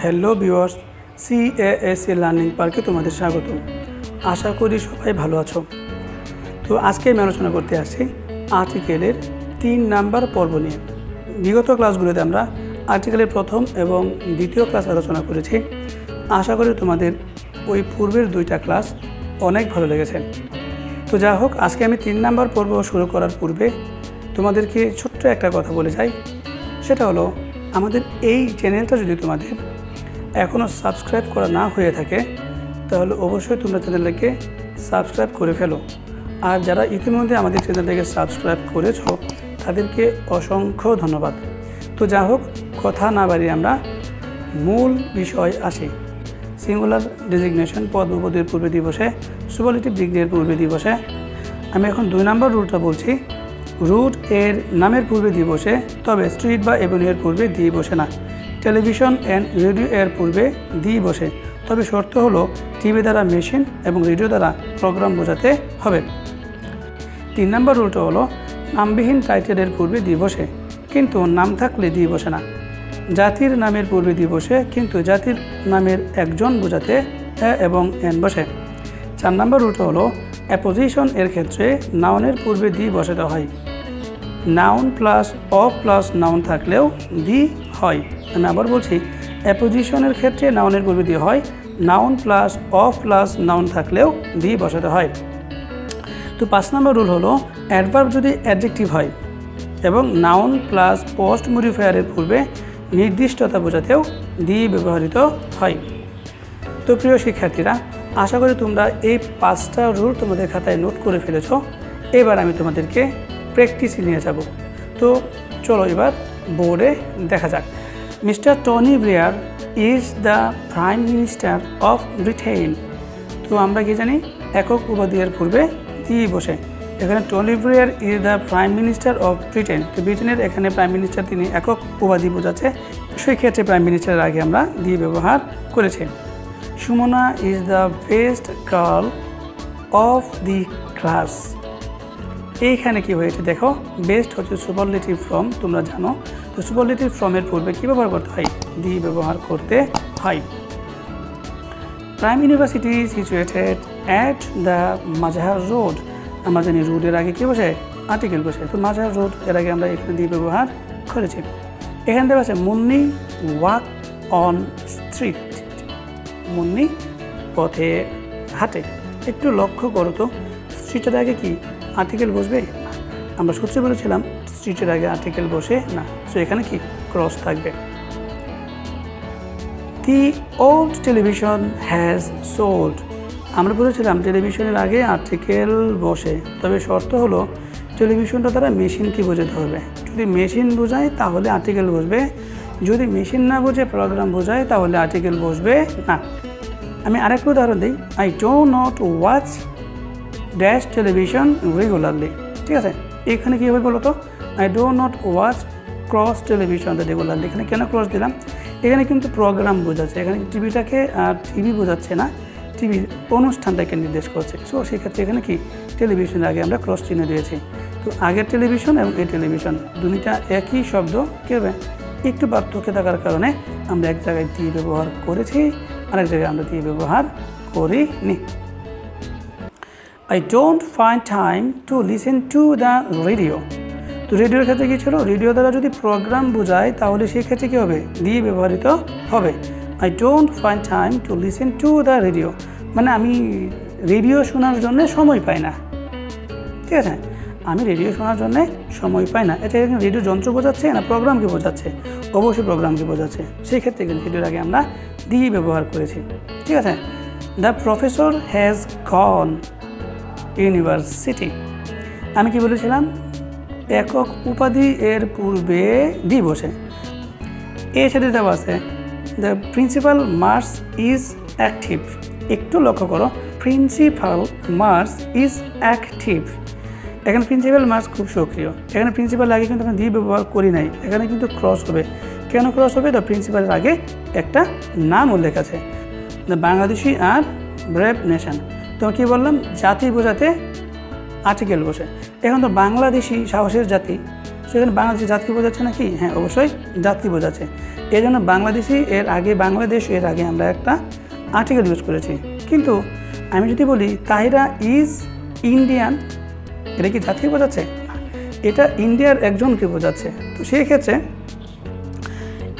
Hello viewers, সিএএসএ learning পার্কে তোমাদের স্বাগত। আশা করি সবাই ভালো আছো। তো আজকে আমি আলোচনা করতে আসছি আর্টিকেলের 3 নাম্বার পর্ব নিয়ে। বিগত ক্লাসগুলোতে আমরা আর্টিকেলের প্রথম এবং দ্বিতীয় ক্লাস আলোচনা করেছি। আশা করি তোমাদের ওই পূর্বের 2টা ক্লাস অনেক ভালো লেগেছে। তো যা হোক, আজকে আমি 3 নাম্বার পর্ব শুরু করার পূর্বে তোমাদেরকে ছোট্ট একটা কথা বলে যাই। সেটা হলো, আমাদের এই চ্যানেলটা যদি তোমাদের এখনও সাবস্ক্রাইব করা না হয়ে থাকে তাহলে অবশ্যই তোমরা চ্যানেলটাকে সাবস্ক্রাইব করে ফেলো। আর যারা ইতিমধ্যে আমাদের চ্যানেলটাকে সাবস্ক্রাইব করেছো তাদেরকে অসংখ্য ধন্যবাদ। তো যা হোক, কথা না বাড়িয়ে আমরা মূল বিষয় আসি। সিঙ্গুলার ডেজিগনেশন পদ বিভক্তির পূর্বে দিবসে, সুপারলেটিভ ডিগ্রির পূর্বে দিবসে। আমি এখন 2 নাম্বার রুলটা বলছি। রুট এর নামের পূর্বে দিয়ে বসে, তবে স্ট্রিট বা এভিনিউ এর পূর্বে দিয়ে বসে না। টেলিভিশন অ্যান্ড রেডিও এর পূর্বে দিয়ে বসে, তবে শর্ত হলো টিভি দ্বারা মেশিন এবং রেডিও দ্বারা প্রোগ্রাম বোঝাতে হবে। 3 নাম্বার রুলটা হলো নামবিহীন টাইটেলের পূর্বে দিয়ে বসে, কিন্তু নাম থাকলে দিয়ে বসে না। জাতির নামের পূর্বে দিয়ে বসে, কিন্তু জাতির নামের একজন বোঝাতে এ এবং এন বসে। 4 নাম্বার রুলটা হলো অ্যাপোজিশন এর ক্ষেত্রে নাউনের পূর্বে দি বসাতে হয়। Noun plus of plus noun থাকলেও দি হয়। আমি আবার বলছি, অ্যাপোজিশনের ক্ষেত্রে নাউনের পূর্বে দি হয়, noun plus of plus noun থাকলেও দি বসাতে হয়। তো 5 নম্বর রুল হলো অ্যাডভার্ব যদি অ্যাডজেক্টিভ হয় এবং নাউন প্লাস পোস্ট মডিফায়ারের পূর্বে নির্দিষ্টতা বোঝাতেও দি ব্যবহৃত হয়। তো প্রিয় শিক্ষার্থীরা, আশা করি তোমরা এই 5টা রুল তোমাদের খাতায় নোট করে ফেলেছ। এবার আমি তোমাদেরকে প্র্যাকটিসে নিয়ে যাব। তো চলো এবার বোর্ডে দেখা যাক। Mister Tony Blair is the prime minister of Britain. তো আমরা কি জানি, একক উপাধির পূর্বে দি বসে। এখানে Tony Blair is the prime minister of Britain. তো ব্রিটেনের এখানে প্রাইম মিনিস্টার, তিনি একক উপাধি বোঝাচ্ছে। সেই ক্ষেত্রে প্রাইম মিনিস্টারের আগে আমরা দি ব্যবহার করেছি। Sumana is the best girl of the class. এইখানে কি হয়েছে দেখো, বেস্ট হচ্ছে সুপারলেটিভ ফর্ম, তোমরা জানো। তো সুপারলেটিভ ফর্মের পূর্বে কী ব্যবহার করতে হয়? দি ব্যবহার করতে হয়। Prime university situated at the Mazhar road. আমরা জানি রোডের আগে কী বসে? আর্টিকেল বসে। তো মাজাহার রোড এর আগে আমরা এখানে দি ব্যবহার করেছি। এখানে দেওয়া আছে Munni walk on street. Munni পথে হাঁটে। একটু লক্ষ্য করো তো, স্ট্রিটের আগে কি আর্টিকেল বসবে? না। আমরা সূত্রে বলেছিলাম স্ট্রিটের আগে আর্টিকেল বসে না। সো এখানে কি ক্রস থাকবে। The old television has sold. আমরা বলেছিলাম টেলিভিশনের আগে আর্টিকেল বসে, তবে শর্ত হলো টেলিভিশনটা দ্বারা মেশিনকে বোঝাতে হবে। যদি মেশিন বোঝায় তাহলে আর্টিকেল বসবে, যদি মেশিন না বোঝে প্রোগ্রাম বোঝায় তাহলে আর্টিকেল বসবে না। আমি আরেকটা উদাহরণ দিই। I do not watch dash television regularly. ঠিক আছে, এখানে কী হবে বলো তো? I do not watch cross television regularly. এখানে কেন ক্রস দিলাম? এখানে কিন্তু প্রোগ্রাম বোঝাচ্ছে, এখানে টিভিটাকে আর টিভি বোঝাচ্ছে না, টিভির অনুষ্ঠানটাকে নির্দেশ করছে। সো সেক্ষেত্রে এখানে কি টেলিভিশনের আগে আমরা ক্রস চিহ্ন দিয়েছি। তো আগের টেলিভিশন এবং এই টেলিভিশন দুইটা একই শব্দ, কী হবে? একটু পার্থক্য থাকার কারণে আমরা এক জায়গায় দিয়ে ব্যবহার করেছি, আরেক জায়গায় আমরা দিয়ে ব্যবহার করিনি। I don't find time to listen to the radio. তো রেডিওর ক্ষেত্রে কী ছিল? রেডিও দ্বারা যদি প্রোগ্রাম বোঝায় তাহলে সেই ক্ষেত্রে কী হবে? দিয়ে ব্যবহৃত হবে। I don't find time to listen to the radio, মানে আমি রেডিও শোনার জন্য সময় পাই না। ঠিক আছে, আমি রেডিও শোনার জন্য সময় পাই না। এটা এখানে রেডিও যন্ত্র বোঝাচ্ছে না প্রোগ্রামকে বোঝাচ্ছে? অবশ্যই প্রোগ্রামকে বোঝাচ্ছে। সেই ক্ষেত্রে কিন্তু রেডিওর আগে আমরা দিয়ে ব্যবহার করেছি। ঠিক আছে। The professor has gone university. আমি কি বলেছিলাম? একক উপাধি এর পূর্বে দি বসে। এর সাথে দেওয়া আছে the principal mars is active. একটু লক্ষ্য করো, প্রিন্সিপাল মার্স ইজ অ্যাক্টিভ। এখানে প্রিন্সিপাল মার্স খুব সক্রিয়। এখানে প্রিন্সিপাল আগে কিন্তু আমরা দি ব্যবহার করি নাই, এখানে কিন্তু ক্রস হবে। কেন ক্রস হবে? দ্য প্রিন্সিপালের আগে একটা নাম উল্লেখ আছে, the Bangladeshi are brave nation. তো কী বললাম? জাতি বোঝাতে আর্টিকেল বসে। এখন তো বাংলাদেশি সাহসের জাতি, সেখানে বাংলাদেশি জাতি বোঝাচ্ছে নাকি? হ্যাঁ, অবশ্যই জাতি বোঝাচ্ছে। এই জন্য বাংলাদেশি বাংলাদেশ এর আগে আমরা একটা আর্টিকেল ইউজ করেছি। কিন্তু আমি যদি বলি তাহিরা ইজ ইন্ডিয়ান, এটা কি জাতি বোঝাচ্ছে? এটা ইন্ডিয়ার একজনকে বোঝাচ্ছে। তো সেই ক্ষেত্রে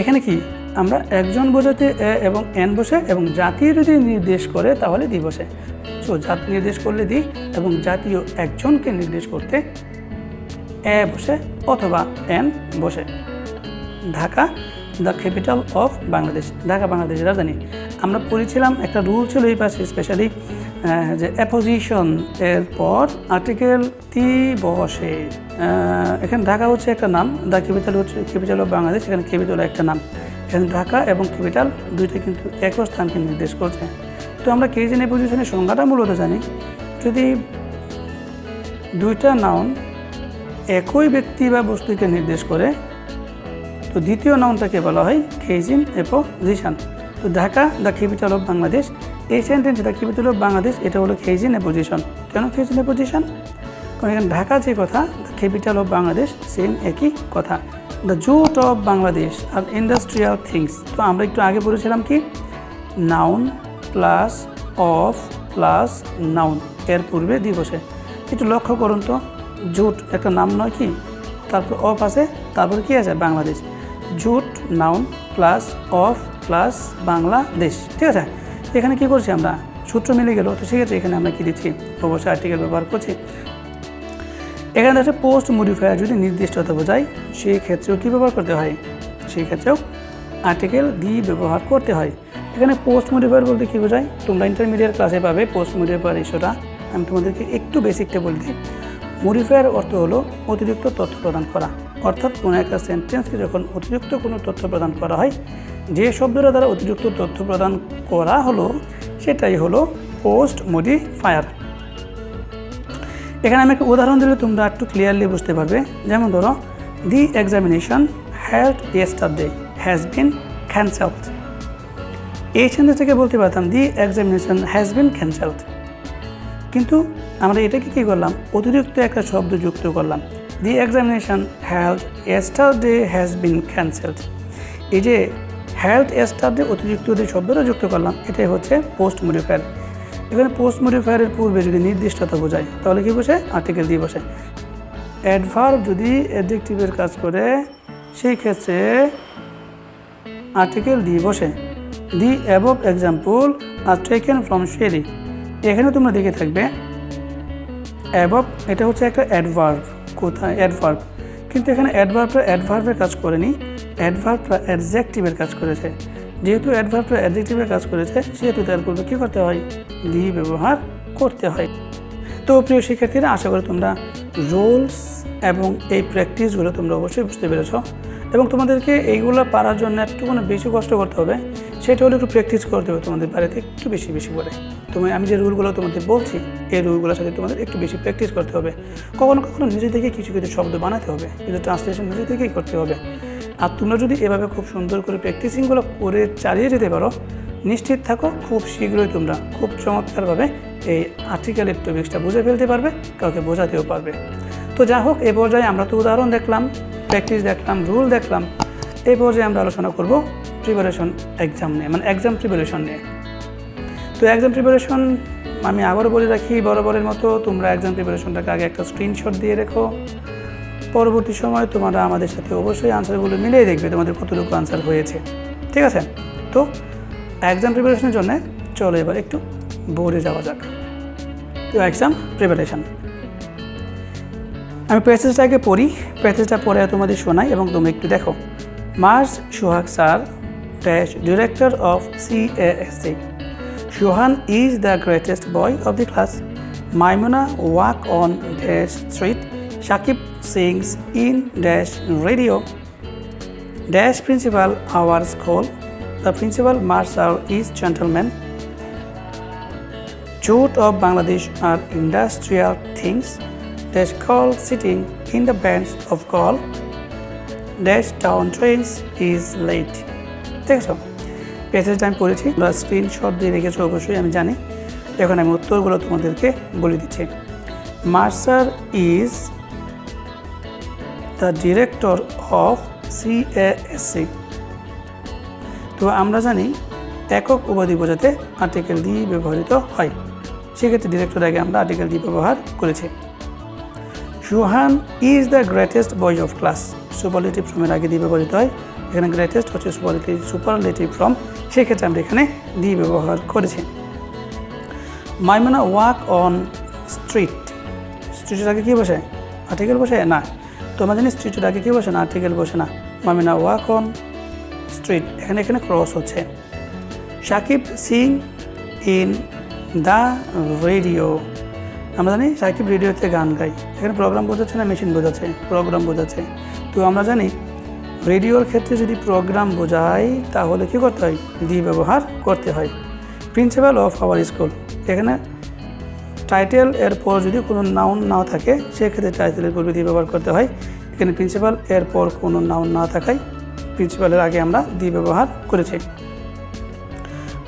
এখানে কি আমরা একজন বোঝাতে এ এবং এন বসে, এবং জাতীয় যদি নির্দেশ করে তাহলে দি বসে। সো জাতি নির্দেশ করলে দি, এবং জাতীয় একজনকে নির্দেশ করতে এ বসে অথবা এন বসে। Dhaka the capital of Bangladesh, Dhaka বাংলাদেশের রাজধানী। আমরা পড়েছিলাম একটা রুল ছিল এই পাশে স্পেশালি, যে অ্যাপোজিশন এর পর আর্টিকেল তি বসে। এখানে ঢাকা হচ্ছে একটা নাম, দ্য ক্যাপিটাল হচ্ছে ক্যাপিটাল অফ বাংলাদেশ, এখানে ক্যাপিটাল একটা নাম। এখানে ঢাকা এবং ক্যাপিটাল দুইটা কিন্তু একই স্থানকে নির্দেশ করছে। তো আমরা কেজ ইন অ্যাপোজিশনের সংজ্ঞাটা মূলত জানি, যদি দুইটা নাউন একই ব্যক্তি বা বস্তুকে নির্দেশ করে তো দ্বিতীয় নাউনটাকে বলা হয় কেজ ইন অ্যাপোজিশন। তো Dhaka the capital of Bangladesh, এই সেন্টেন্সে দ্য ক্যাপিটাল অফ বাংলাদেশ এটা হলো কেজ ইন অ্যাপোজিশন। কেন কেজ ইন অ্যাপোজিশন? কারণ এখানে ঢাকা যে কথা, the capital of Bangladesh same একই কথা। The jute of Bangladesh R industrial things. তো আমরা একটু আগে পড়েছিলাম কি noun plus of plus noun, এর পূর্বে দি বসে। একটু লক্ষ্য করুন তো, জুট একটা নাম নয় কি, তারপর অফ আছে, তারপর কি আছে Bangladesh. Jute noun plus of plus Bangladesh, ঠিক আছে। এখানে কি করছি আমরা, সূত্র মিলে গেল। তো সেক্ষেত্রে এখানে আমরা কি দিচ্ছি, অবশ্যই আর্টিকেল ব্যবহার করছি। এখানে একটা পোস্ট মডিফায়ার যদি নির্দিষ্টতা বোঝায়, সেই ক্ষেত্রেও কী ব্যবহার করতে হয়, সেই ক্ষেত্রেও আর্টিকেল দি ব্যবহার করতে হয়। এখানে পোস্ট মডিফায়ার বলতে কী বোঝায়, তোমরা ইন্টারমিডিয়েট ক্লাসে পাবে পোস্ট মডিফায়ার ইস্যুটা। আমি তোমাদেরকে একটু বেসিকটা বলে দিই। মডিফায়ার অর্থ হলো অতিরিক্ত তথ্য প্রদান করা, অর্থাৎ কোনো একটা সেন্টেন্সকে যখন অতিরিক্ত কোনো তথ্য প্রদান করা হয়, যে শব্দটা দ্বারা অতিরিক্ত তথ্য প্রদান করা হলো সেটাই হলো পোস্ট মডিফায়ার। এখানে আমি একটা উদাহরণ দিলে তোমরা একটু ক্লিয়ারলি বুঝতে পারবে। যেমন ধরো, দি examination held yesterday has been cancelled. এই সেন্টেন্স থেকে বলতে পারতাম দি এক্সামিনেশন হ্যাজ বিন ক্যান্সেলড, কিন্তু আমরা এটাকে কী করলাম, অতিরিক্ত একটা শব্দ যুক্ত করলাম। দি examination held yesterday has been cancelled. এই যে হেল্ড ইয়েস্টারডে অতিরিক্ত যে শব্দটা যুক্ত করলাম, এটাই হচ্ছে পোস্ট মডিফায়ার। এখানে পোস্ট মডিফায়ারের পূর্বে যদি নির্দিষ্টতা বোঝায় তাহলে কি বসে, আর্টিকেল দিয়ে বসে। অ্যাডভার্ব যদি অ্যাডজেক্টিভের কাজ করে সেই ক্ষেত্রে আর্টিকেল দিয়ে বসে। The above example are taken from Sherry. এখানে তোমরা দেখে থাকবে অ্যাবভ এটা হচ্ছে একটা অ্যাডভার্ব, কোথায় অ্যাডভার্ব, কিন্তু এখানে অ্যাডভার্বের কাজ করেনি, অ্যাডভার্বটা অ্যাডজেক্টিভের কাজ করেছে। যেহেতু অ্যাডভার্বটা অ্যাডজেক্টিভের কাজ করেছে সেহেতু তার পূর্বে কী করতে হয়, দি ব্যবহার করতে হয়। তো প্রিয় শিক্ষার্থীরা, আশা করি তোমরা রুলস এবং এই প্র্যাকটিসগুলো তোমরা অবশ্যই বুঝতে পেরেছ, এবং তোমাদেরকে এইগুলো পারার জন্য একটুখানি বেশি কষ্ট করতে হবে। সেটা হলো একটু প্র্যাকটিস করতে হবে তোমাদের বাড়িতে একটু বেশি করে। আমি যে রুলগুলো তোমাদের বলছি এই রুলগুলোর সাথে তোমাদের একটু বেশি প্র্যাকটিস করতে হবে। কখনো নিজে থেকে কিছু শব্দ বানাতে হবে, কিন্তু ট্রান্সলেশন নিজে থেকেই করতে হবে। আর তোমরা যদি এভাবে খুব সুন্দর করে প্র্যাকটিসিংগুলো করে চালিয়ে যেতে পারো, নিশ্চিত থাকো খুব শীঘ্রই তোমরা খুব চমৎকারভাবে এই আর্টিকেলের টপিক্সটা বুঝে ফেলতে পারবে, কাউকে বোঝাতেও পারবে। তো যা হোক, এই পর্যায়ে আমরা তো উদাহরণ দেখলাম, প্র্যাকটিস দেখলাম, রুল দেখলাম। এই পর্যায়ে আমরা আলোচনা করব প্রিপারেশন এক্সাম নিয়ে, মানে এক্সাম প্রিপারেশন নিয়ে। তো এক্সাম প্রিপারেশন আমি আবারও বলে রাখি, বরাবরের মতো তোমরা এক্সাম প্রিপারেশনটাকে আগে একটা স্ক্রিনশট দিয়ে রেখো। পরবর্তী সময় তোমরা আমাদের সাথে অবশ্যই আনসারগুলো মিলিয়ে দেখবে তোমাদের কতটুকু আনসার হয়েছে, ঠিক আছে। তো এক্সাম প্রিপারেশনের জন্য চলো এবার একটু বোর্ডে যাওয়া যাক। তো এক্সাম প্রিপারেশন, আমি প্যাসেজটাকে পড়ি, প্যাসেজটা পড়ে তোমাদের শোনাই এবং তোমরা একটু দেখো। March Sohag sir dash director of CASC. Shohan is the greatest boy of the class. Maimuna walk on dash street. Shakib sings in dash radio. Dash principal our school. The principal marshal is gentleman. Jute of Bangladesh are industrial things. Dash call sitting in the bench of call. Dash town trains is late. দেখছো প্যাসেজটা আমি পড়েছি, তোমরা screenshot দিয়ে রেখেছো অবশ্যই, আমি জানি। এখন আমি উত্তরগুলো তোমাদেরকে বলে দিচ্ছি। Mercer is the director of CASC. তো আমরা জানি একক উপাধি বোঝাতে আর্টিকেল দি ব্যবহৃত হয়, সেক্ষেত্রে ডিরেক্টর আগে আমরা আর্টিকেল দি ব্যবহার করেছি। সুহান is the greatest boy of class, superlative ফর্মের আগে দি ব্যবহৃত হয়। এখানে গ্রেটেস্ট হচ্ছে সুপারলেটিভ ফর্ম, সেক্ষেত্রে আমরা এখানে দি ব্যবহার করেছি। মাইমুনা ওয়াক অন স্ট্রিট, স্ট্রিটের আগে কী বসে? আর্টিকেল বসে না। তো আমরা জানি স্ট্রিটের আগে কী বসে না? আর্টিকেল বসে না। মাইমুনা ওয়াক অন স্ট্রিট, এখানে ক্রস হচ্ছে। Sakib Singh in the radio, আমরা জানি সাকিব রেডিওতে গান গায়, এখানে প্রোগ্রাম বোঝাচ্ছে না মেশিন বোঝাচ্ছে? প্রোগ্রাম বোঝাচ্ছে। তো আমরা জানি রেডিওর ক্ষেত্রে যদি প্রোগ্রাম বোঝাই তাহলে কী করতে হয়? দি ব্যবহার করতে হয়। প্রিন্সিপাল অফ আওয়ার স্কুল, এখানে টাইটেল এরপর যদি কোনো নাউন না থাকে সেক্ষেত্রে টাইটেলের পূর্বে দি ব্যবহার করতে হয়। এখানে প্রিন্সিপাল এরপর কোনো নাউন না থাকায় প্রিন্সিপালের আগে আমরা দি ব্যবহার করেছি।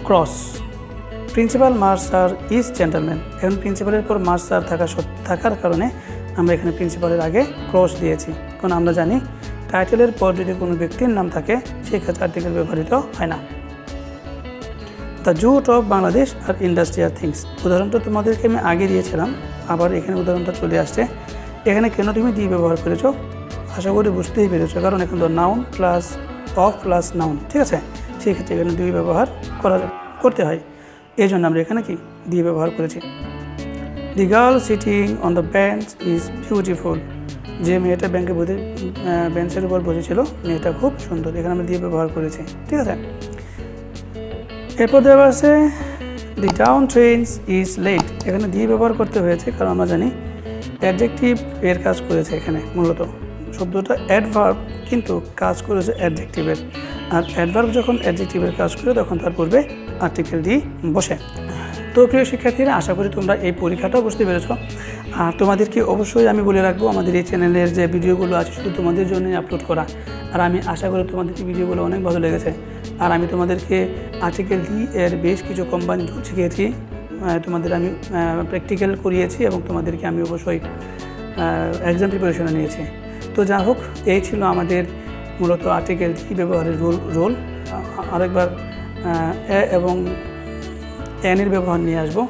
ক্রস, প্রিন্সিপাল মার্সার ইজ জেন্টলম্যান, এখন প্রিন্সিপালের পর মার্সার থাকার কারণে আমরা এখানে প্রিন্সিপালের আগে ক্রস দিয়েছি, কারণ আমরা জানি টাইটেলের পর যদি কোনো ব্যক্তির নাম থাকে সেক্ষেত্রে আর্টিকেল ব্যবহৃত হয় না। The jute of Bangladesh R industrial things, উদাহরণটা তোমাদেরকে আমি আগে দিয়েছিলাম, আবার এখানে উদাহরণটা চলে আসছে। এখানে কেন তুমি দি ব্যবহার করেছো আশা করি বুঝতেই পেরেছো, কারণ এখন তো noun plus of plus noun, ঠিক আছে? সেক্ষেত্রে এখানে দি ব্যবহার করতে হয়, এই জন্য আমরা এখানে কি দি ব্যবহার করেছি। The girl sitting on the bench is beautiful, যে মেয়েটা বেঞ্চের উপর বসেছিল মেয়েটা খুব সুন্দর, এখানে আমরা দি ব্যবহার করেছি, ঠিক আছে? এরপর দেওয়া আছে the town trains is late, এখানে দি ব্যবহার করতে হয়েছে কারণ আমরা জানি অ্যাডজেক্টিভ এর কাজ করেছে। এখানে মূলত শব্দটা অ্যাডভার্ব কিন্তু কাজ করেছে অ্যাডজেক্টিভের, আর অ্যাডভার্ব যখন অ্যাডজেক্টিভের কাজ করে তখন তার পূর্বে আর্টিকেল দি বসে। তো প্রিয় শিক্ষার্থীরা, আশা করি তোমরা এই পরীক্ষাটাও বুঝতে পেরেছ। আর তোমাদেরকে অবশ্যই আমি বলে রাখবো আমাদের এই চ্যানেলের যে ভিডিওগুলো আছে শুধু তোমাদের জন্যই আপলোড করা, আর আমি আশা করি তোমাদেরকে ভিডিওগুলো অনেক ভালো লেগেছে। আর আমি তোমাদেরকে আর্টিকেল দি এর বেশ কিছু কম্বাইন্ড রুল শিখিয়েছি, তোমাদের আমি প্র্যাকটিক্যাল করিয়েছি এবং তোমাদেরকে আমি অবশ্যই এক্সাম প্রিপারেশনে নিয়েছি। তো যা হোক, এই ছিল আমাদের মূলত আর্টিকেল দি ব্যবহারের রোল। আরেকবার এ এবং এনের ব্যবহার নিয়ে আসবো।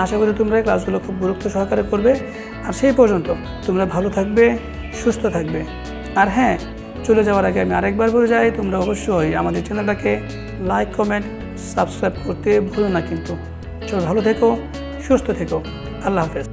আশা করি তোমরা এই ক্লাসগুলো খুব গুরুত্ব সহকারে করবে। আর সেই পর্যন্ত তোমরা ভালো থাকবে, সুস্থ থাকবে। আর হ্যাঁ, চলে যাওয়ার আগে আমি আরেকবার বলে যাই, তোমরা অবশ্যই আমাদের চ্যানেলটাকে লাইক, কমেন্ট, সাবস্ক্রাইব করতে ভুলো না কিন্তু। চলো, ভালো থেকো, সুস্থ থেকো। আল্লাহ হাফেজ।